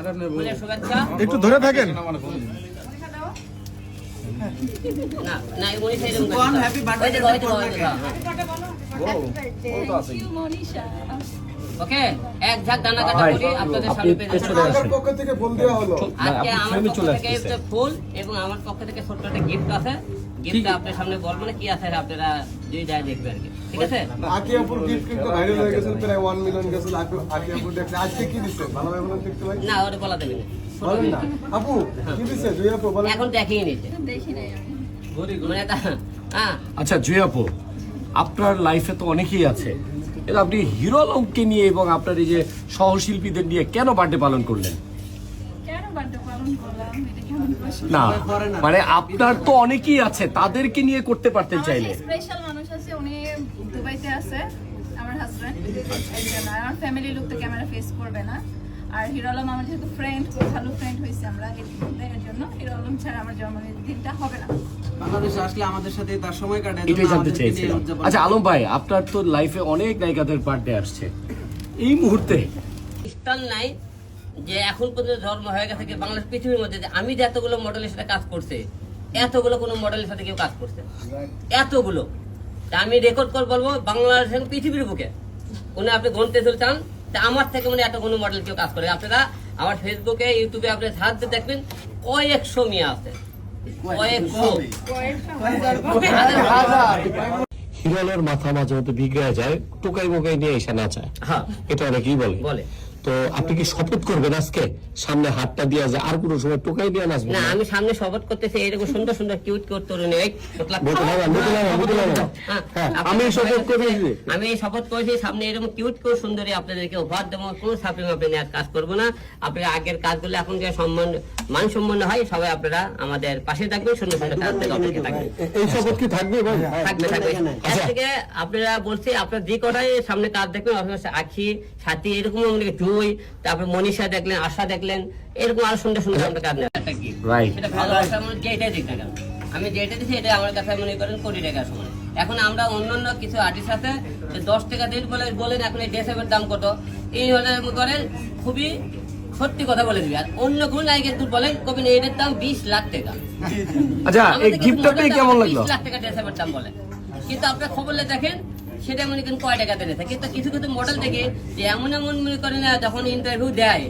জন্মদিনে ফুলের শুভেচ্ছা। একটু ধরে থাকেন। না না উনি সেই রকম কোন হ্যাপি বার্থডে ওকে এক ঝাঁক দানা কাটা করি আপনাদের সামনে পেয়ে আপনার পক্ষ থেকে বল দেওয়া হলো। আজকে আমার পক্ষ থেকে একটা ফুল এবং আমার পক্ষ থেকে ছোট্ট একটা গিফট আছে। গিফটটা আপনাদের সামনে বলবো না কি আছে আপনারা দুই যায় দেখবেন আর কি, ঠিক আছে? আকিয়াপুর গিফট কিন্তু ভাইরাল হয়ে গেছে, প্রায় 1 মিলিয়ন গেছে আকিয়াপুর দেখছে। আজকে কি দিচ্ছে ভালো ভাই বলেন দেখতে ভাই? না ওটা বলা দেবেন বলেন না আপু কি দিচ্ছে জুই আপু বলেন। এখন দেখিয়ে নিতে দেখি নাই আমি। মানে হ্যাঁ আচ্ছা জুই আপু, আপনার লাইফে তো অনেকেই আছে, এটা আপনি হিরো আলমকে নিয়ে এবং আপনার এই যে সহশিল্পীদের নিয়ে কেন বার্থডে পালন করলেন? কেন বার্থডে পালন করলাম এটা কেমন প্রশ্ন? না মানে আপনার তো অনেকেই আছে, তাদেরকে নিয়ে করতে পারতেন চাইলে। স্পেশাল মানুষ আছে, উনি দুবাইতে আছে, আমার হাজবেন্ড। একজন আর আমার ফ্যামিলি লোক তো ক্যামেরা ফেস করবে না। আর হিরো আলম আমার যেহেতু ফ্রেন্ড, ভালো ফ্রেন্ড হয়েছে আমরা, এর জন্য হিরো আলম ছাড়া আমার জন্মদিনটা হবে না। বাংলাদেশে আসলে আমাদের সাথে তার সময় কাটায়। এটাই জানতে চাইছিলাম। আচ্ছা আলম ভাই, আপনার তো লাইফে অনেক নায়িকাদের বার্থডে আসছে, এই মুহূর্তে স্থান নাই যে এখন পর্যন্ত ধর্ম হয়ে গেছে কি বাংলাদেশ পৃথিবীর মধ্যে যে আমি যে এতগুলো মডেলের সাথে কাজ করছে, এতগুলো কোনো মডেলের সাথে কেউ কাজ করছে এতগুলো, তা আমি রেকর্ড করে বলবো বাংলাদেশের পৃথিবীর বুকে উনি আপনি গণতে চান তা আমার থেকে মানে এত কোনো মডেল কেউ কাজ করে। আপনারা আমার ফেসবুকে ইউটিউবে আপনি সার্চ দিয়ে দেখবেন কয়েকশো মেয়ে আছে, কয়েকশো। হিরোলের মাথা মাঝে মধ্যে বিগড়ে যায়, টোকাই মোকাই নিয়ে এসে নাচায়, হ্যাঁ এটা অনেকেই বলে। বলে তো আপনি কি শপথ করবেন আজকে সামনে হাতটা দিয়ে যায় আর কোনো সময় টোকাই দিয়ে নাচবেন না, না? আমি সামনে শপথ করতেছি এরকম সুন্দর সুন্দর কিউট কিউট তরুণ আমি শপথ করেছি, আমি শপথ করেছি সামনে এরকম কিউট কিউট সুন্দরী আপনাদেরকে উপহার দেবো। কোনো সাপে মাপে নেওয়ার কাজ করবো না। আপনারা আগের কাজগুলো এখন যে সম্মান মান সম্মান হয় সবাই আপনারা আমাদের পাশে থাকবেন, সুন্দর সুন্দর কাজ থেকে অপেক্ষা থাকবেন। এই শপথ কি থাকবে ভাই? থাকবে থাকবে এর থেকে আপনারা বলছি আপনার যে কটাই সামনে কাজ দেখবেন, আপনার আখি সাথী এরকম জুই, তারপরে মনীষা দেখলেন, আশা দেখলেন, এরকম আরো সুন্দর সুন্দর আমরা কাজ নেই Right. সেটা ভালোবাসা মানে যেটাই দিক না কেন, আমি যেটা দিচ্ছি এটা আমার কাছে মনে করেন কোটি টাকা সমান। এখন আমরা অন্যান্য কিছু আর্টিস্ট আছে 10 টাকা দিন বলেন এখন এই ড্রেসের দাম কত, এই হলে করেন খুবই সত্যি কথা বলে দিবি। আর অন্য কোন নায়িকা তুই বলেন কবি এটার দাম 20 লাখ টাকা। আচ্ছা এই গিফটটা পেয়ে কেমন লাগলো? 20 লাখ টাকা ড্রেসের দাম বলে, কিন্তু আপনার খবরলে দেখেন সেটা মনে করেন কয় টাকা দিয়েছে। কিন্তু কিছু কিছু মডেল দেখে যে এমন এমন মনে করেন যখন ইন্টারভিউ দেয়